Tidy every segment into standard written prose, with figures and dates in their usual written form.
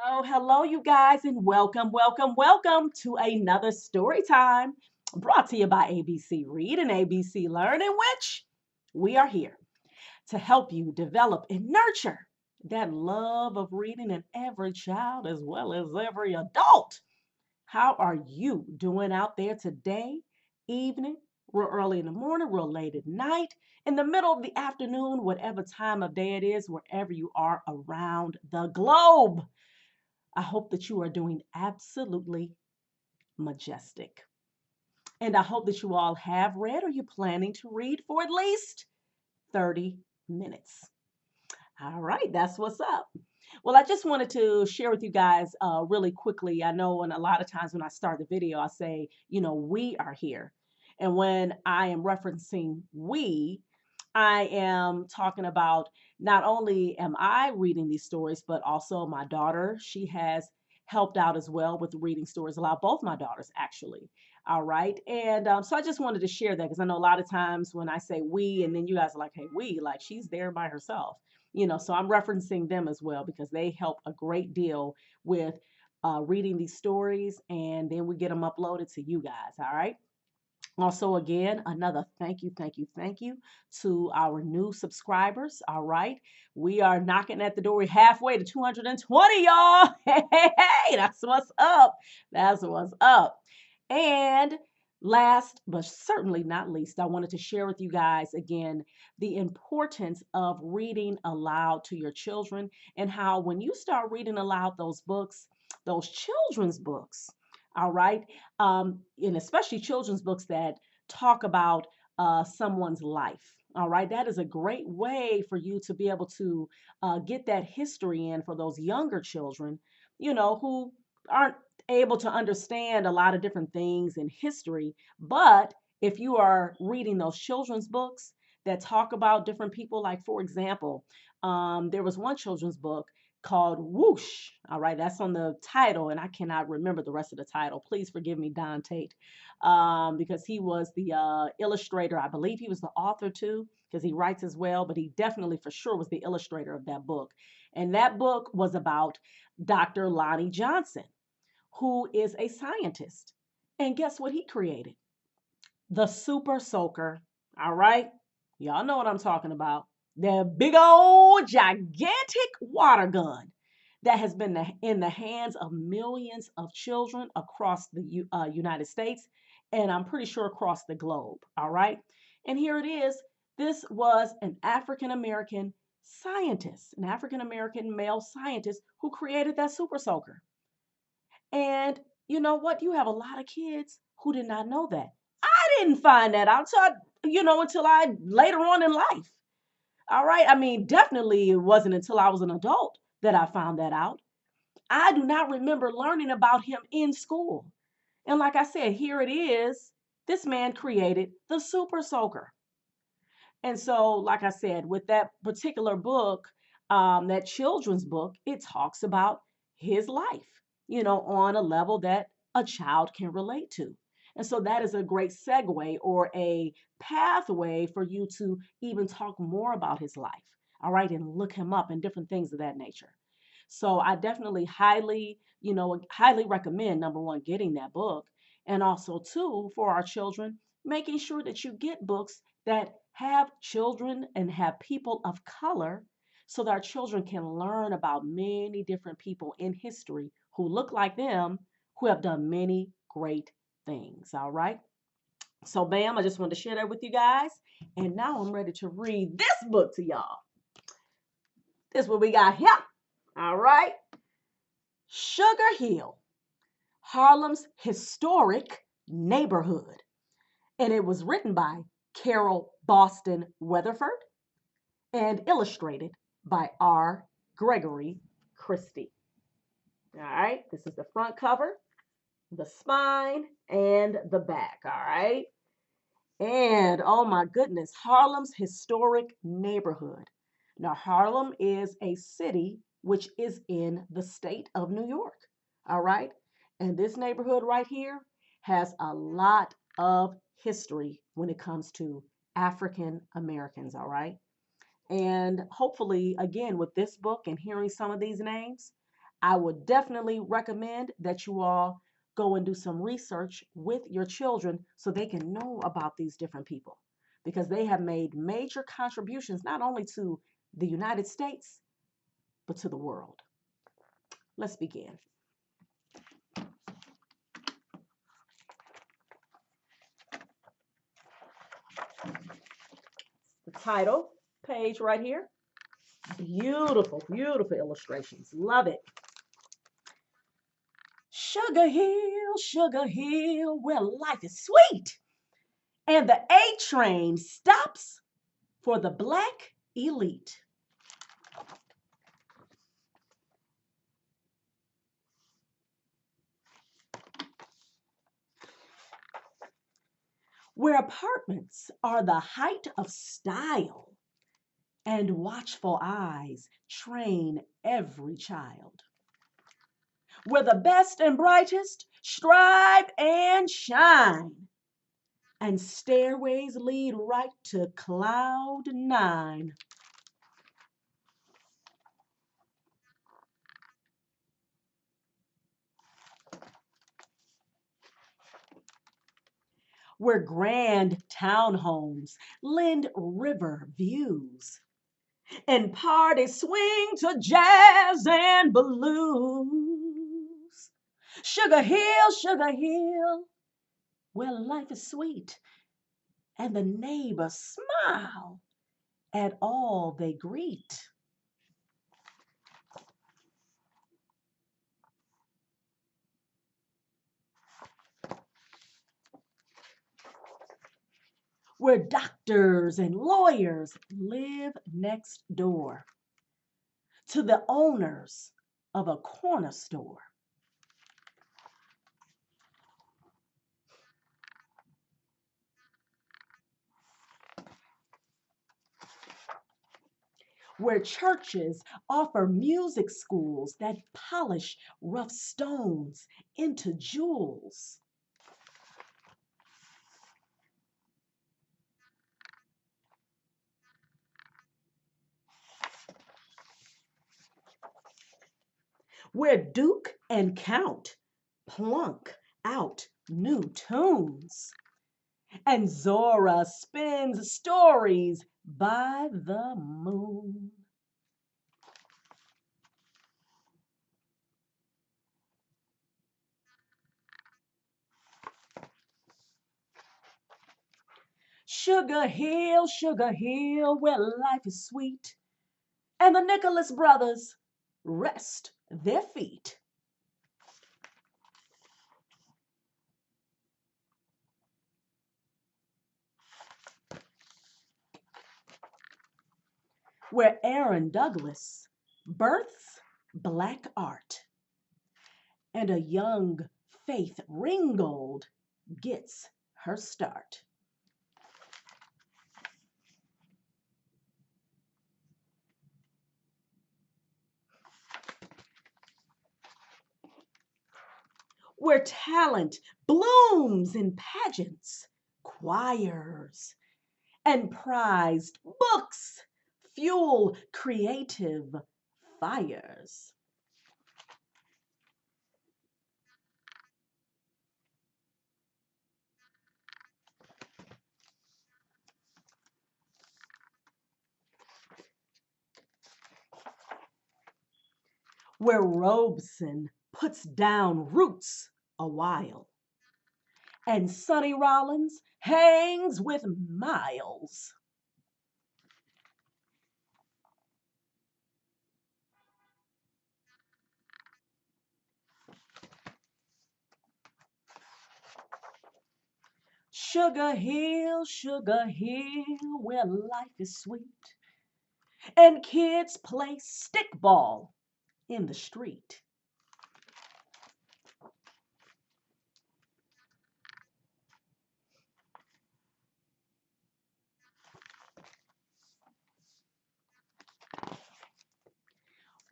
Hello, hello, you guys, and welcome to another story time brought to you by ABC Read and ABC Learn, in which we are here to help you develop and nurture that love of reading in every child as well as every adult. How are you doing out there today, evening, real early in the morning, real late at night, in the middle of the afternoon, whatever time of day it is, wherever you are around the globe? I hope that you are doing absolutely majestic. And I hope that you all have read or you're planning to read for at least 30 minutes. All right, that's what's up. Well, I just wanted to share with you guys really quickly. I know, and a lot of times when I start the video, I say, we are here. And when I am referencing we, I am talking about not only am I reading these stories, but also my daughter. She has helped out as well with reading stories aloud, both my daughters, actually. All right. And so I just wanted to share that because I know a lot of times when I say we, and then you guys are like, hey, we, like she's there by herself. So I'm referencing them as well because they help a great deal with reading these stories, and then we get them uploaded to you guys. All right. Also, again, another thank you to our new subscribers. All right. We are knocking at the door. We're halfway to 220, y'all. Hey, that's what's up. That's what's up. And last but certainly not least, I wanted to share with you guys again the importance of reading aloud to your children, and how when you start reading aloud those books, those children's books, all right, and especially children's books that talk about someone's life. All right, that is a great way for you to be able to get that history in for those younger children, who aren't able to understand a lot of different things in history. But if you are reading those children's books that talk about different people, like for example, there was one children's book called Whoosh. All right, that's on the title, and I cannot remember the rest of the title. Please forgive me, Don Tate, because he was the illustrator. I believe he was the author too, because he writes as well, but he definitely for sure was the illustrator of that book. And that book was about Dr. Lonnie Johnson, who is a scientist. And guess what he created? The Super Soaker. All right, y'all know what I'm talking about. The big old gigantic water gun that has been in the hands of millions of children across the United States, and I'm pretty sure across the globe. All right. And here it is. This was an African American scientist, an African American male scientist who created that Super Soaker. And you know what? You have a lot of kids who did not know that. I didn't find that out until I later on in life. All right. I mean, definitely it wasn't until I was an adult that I found that out. I do not remember learning about him in school. And like I said, here it is. This man created the Super Soaker. And so, like I said, with that particular book, that children's book, it talks about his life, on a level that a child can relate to. And so that is a great segue or a pathway for you to even talk more about his life. All right. And look him up and different things of that nature. So I definitely highly recommend, number one, getting that book. And also, two, for our children, making sure that you get books that have children and have people of color so that our children can learn about many different people in history who look like them, who have done many great things. All right. So, bam, I just wanted to share that with you guys. And now I'm ready to read this book to y'all. This is what we got here. All right. Sugar Hill, Harlem's historic neighborhood. And it was written by Carole Boston Weatherford and illustrated by R. Gregory Christie. All right, this is the front cover, the spine, and the back. All right. And oh my goodness, Harlem's historic neighborhood. Now, Harlem is a city which is in the state of New York. All right. And this neighborhood right here has a lot of history when it comes to African Americans. All right. And hopefully, again, with this book and hearing some of these names, I would definitely recommend that you all go and do some research with your children so they can know about these different people because they have made major contributions not only to the United States, but to the world. Let's begin. The title page right here. Beautiful, beautiful illustrations. Love it. Sugar Hill, where life is sweet. And the A train stops for the black elite. Where apartments are the height of style and watchful eyes train every child. Where the best and brightest strive and shine, and stairways lead right to cloud 9. Where grand townhomes lend river views, and parties swing to jazz and blues. Sugar Hill, where life is sweet, and the neighbors smile at all they greet. Where doctors and lawyers live next door to the owners of a corner store. Where churches offer music schools that polish rough stones into jewels. Where Duke and Count plunk out new tunes, and Zora spins stories by the moon. Sugar Hill, where life is sweet, and the Nicholas brothers rest their feet. Where Aaron Douglas births black art, and a young Faith Ringgold gets her start. Where talent blooms in pageants, choirs, and prized books fuel creative fires. Where Robeson puts down roots a while, and Sonny Rollins hangs with Miles. Sugar Hill, where life is sweet, and kids play stickball in the street.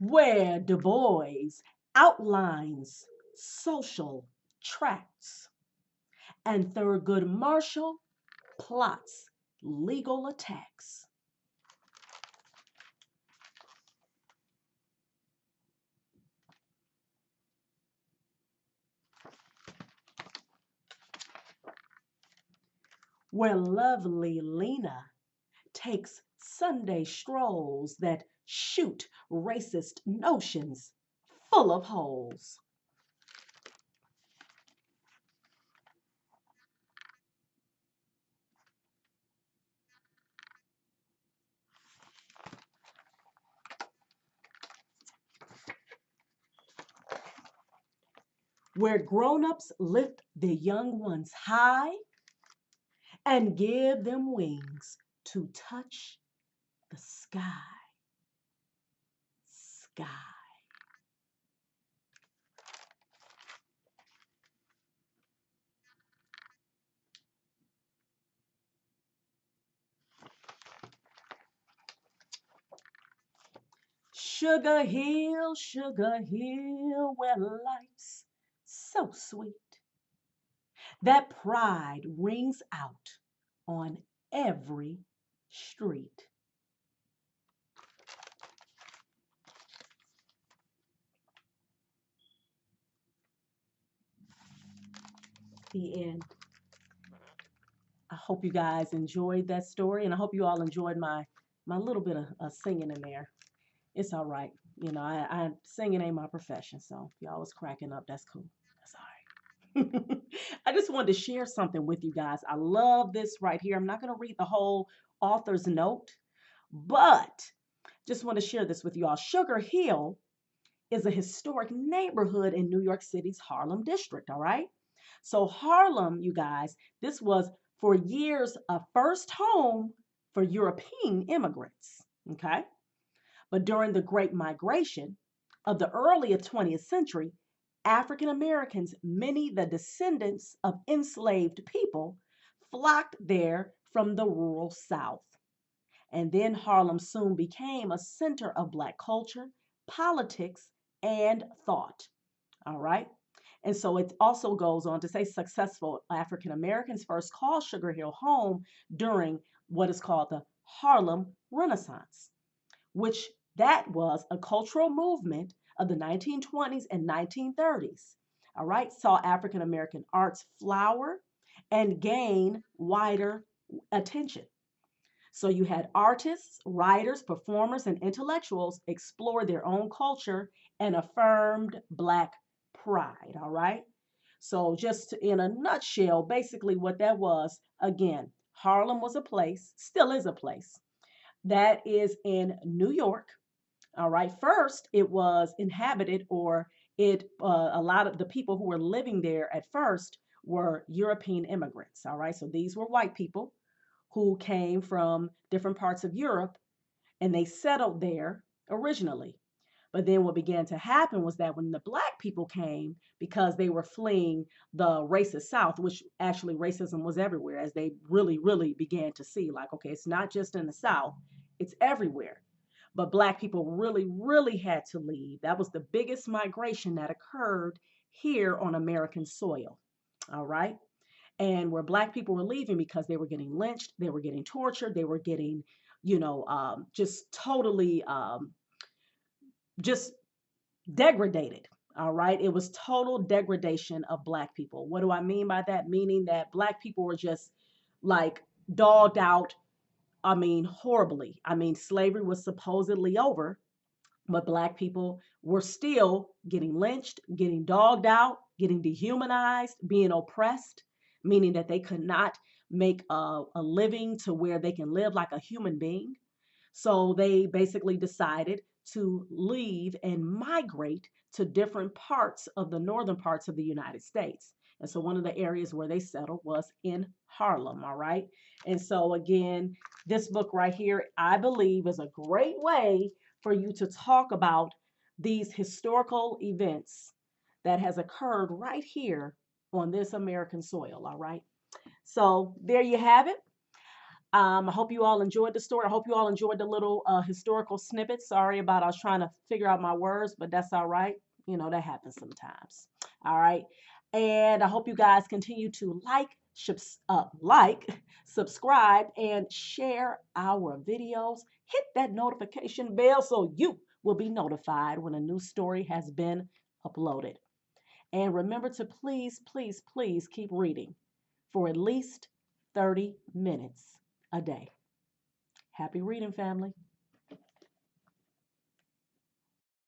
Where Du Bois outlines social tracts, and Thurgood Marshall plots legal attacks. where lovely Lena takes Sunday strolls that shoot racist notions full of holes. Where grown-ups lift the young ones high and give them wings to touch the sky. Sky. Sugar Hill, where life's so sweet that pride rings out on every street. The end. I hope you guys enjoyed that story, and I hope you all enjoyed my little bit of singing in there. It's all right. You know, I singing ain't my profession, so if y'all was cracking up, that's cool. That's all right. I just wanted to share something with you guys. I love this right here. I'm not going to read the whole author's note, but just want to share this with you all. Sugar Hill is a historic neighborhood in New York City's Harlem district, all right? So, Harlem, you guys, this was for years a first home for European immigrants, okay? But during the Great Migration of the early 20th century, African Americans, many the descendants of enslaved people, flocked there from the rural South. And then Harlem soon became a center of Black culture, politics, and thought. All right. And so it also goes on to say successful African Americans first called Sugar Hill home during what is called the Harlem Renaissance, which that was a cultural movement of the 1920s and 1930s. All right, saw African American arts flower and gain wider attention. So you had artists, writers, performers, and intellectuals explore their own culture and affirmed Black pride. All right. So, just in a nutshell, basically what that was again, Harlem was a place, still is a place, that is in New York. All right. First, it was inhabited, or a lot of the people who were living there at first were European immigrants. All right. So these were white people who came from different parts of Europe and they settled there originally. But then what began to happen was that when the Black people came, because they were fleeing the racist South, which actually racism was everywhere, as they really, really began to see, like, okay, it's not just in the South, it's everywhere. But Black people really, really had to leave. That was the biggest migration that occurred here on American soil. All right. And where Black people were leaving because they were getting lynched, they were getting tortured, they were getting, just totally just degraded. All right. It was total degradation of Black people. What do I mean by that? Meaning that Black people were just like dogged out. I mean, horribly. I mean, slavery was supposedly over, but Black people were still getting lynched, getting dogged out, getting dehumanized, being oppressed, meaning that they could not make a living to where they can live like a human being. So they basically decided to leave and migrate to different parts of the northern parts of the United States. And so one of the areas where they settled was in Harlem, all right? And so again, this book right here, I believe, is a great way for you to talk about these historical events that has occurred right here on this American soil, all right? So there you have it. I hope you all enjoyed the story. I hope you all enjoyed the little historical snippet. Sorry about I was trying to figure out my words, but that's all right. You know, that happens sometimes. All right. And I hope you guys continue to like, subscribe, and share our videos. Hit that notification bell so you will be notified when a new story has been uploaded. And remember to please, please, please keep reading for at least 30 minutes a day. Happy reading, family.